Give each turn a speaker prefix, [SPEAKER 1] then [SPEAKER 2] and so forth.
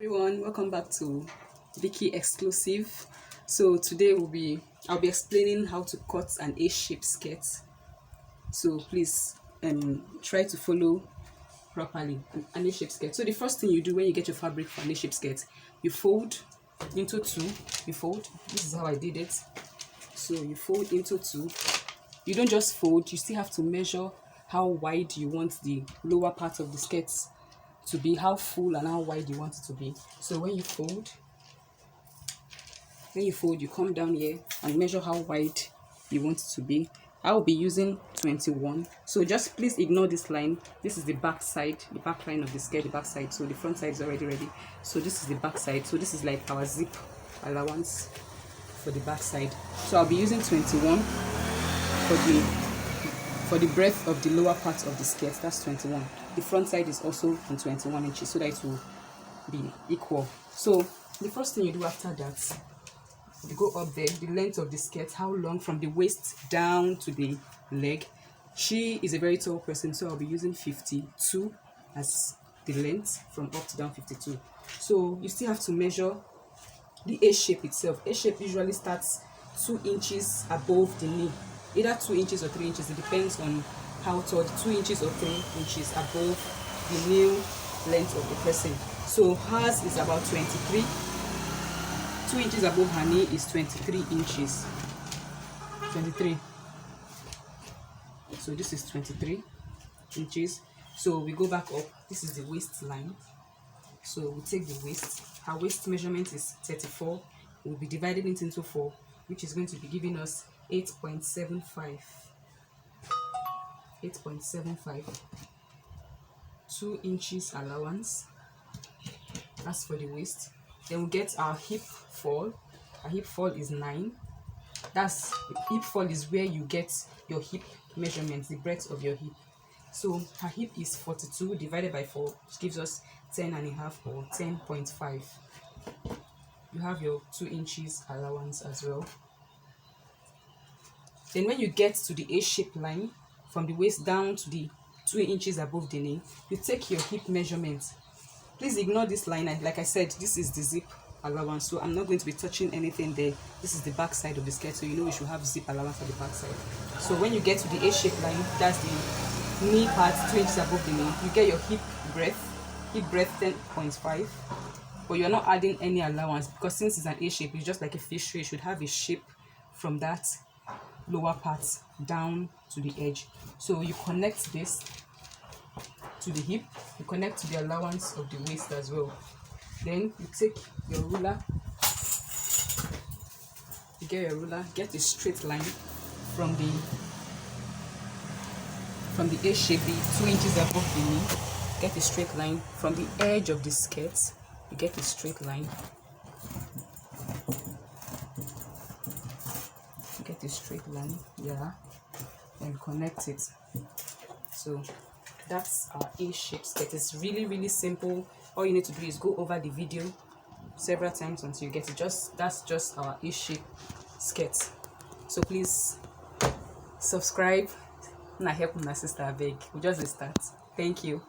[SPEAKER 1] Everyone, welcome back to Vicky Exclusive. So today I'll be explaining how to cut an A-shaped skirt. So please try to follow properly an A-shaped skirt. So the first thing you do when you get your fabric for an A-shaped skirt, you fold into two. This is how I did it. So you fold into two. You don't just fold, you still have to measure how wide you want the lower part of the skirt to be, how full and how wide you want it to be. So when you fold, you come down here and measure how wide you want it to be. I will be using 21. So just please ignore this line. This is the back side, the back line of the skirt, the back side. So the front side is already ready. So this is the back side. So this is like our zip allowance for the back side. So I'll be using 21 for the breadth of the lower part of the skirt. That's 21. The front side is also on 21 inches so that it will be equal. So the first thing you do after that, you go up there, the length of the skirt, how long from the waist down to the leg. She is a very tall person, so I'll be using 52 as the length from up to down, 52. So you still have to measure the A shape itself. A shape usually starts 2 inches above the knee, either 2 inches or 3 inches. It depends on how tall, 2 inches or 3 inches above the knee length of the person. So hers is about 23. 2 inches above her knee is 23 inches. 23. So this is 23 inches. So we go back up. This is the waistline. So we take the waist. Her waist measurement is 34. We'll be dividing it into 4, which is going to be giving us 8.75. 8.75. 2 inches allowance. That's for the waist. Then we get our hip fall. Our hip fall is 9. That's hip fall is where you get your hip measurement, the breadth of your hip. So her hip is 42 divided by 4, which gives us 10.5 or 10.5. You have your 2 inches allowance as well. Then when you get to the A-shape line, from the waist down to the 2 inches above the knee, you take your hip measurement. Please ignore this line. Like I said, this is the zip allowance, so I'm not going to be touching anything there. This is the back side of the skirt, so you know we should have zip allowance at the back side. So when you get to the A-shape line, that's the knee part, 2 inches above the knee, you get your hip breadth 10.5, but you're not adding any allowance because since it's an A-shape, it's just like a fish, so you should have a shape from that lower part down to the edge. So you connect this to the hip, you connect to the allowance of the waist as well. Then you take your ruler, get a straight line from the A shape, the 2 inches above the knee. Get a straight line from the edge of the skirt. You get a straight line. Get a straight line, yeah, and connect it. So that's our A-shape skirt. It's really simple. All you need to do is go over the video several times until you get it. That's just our A-shape skirt. So please subscribe. Na help my sister beg. We just start. Thank you.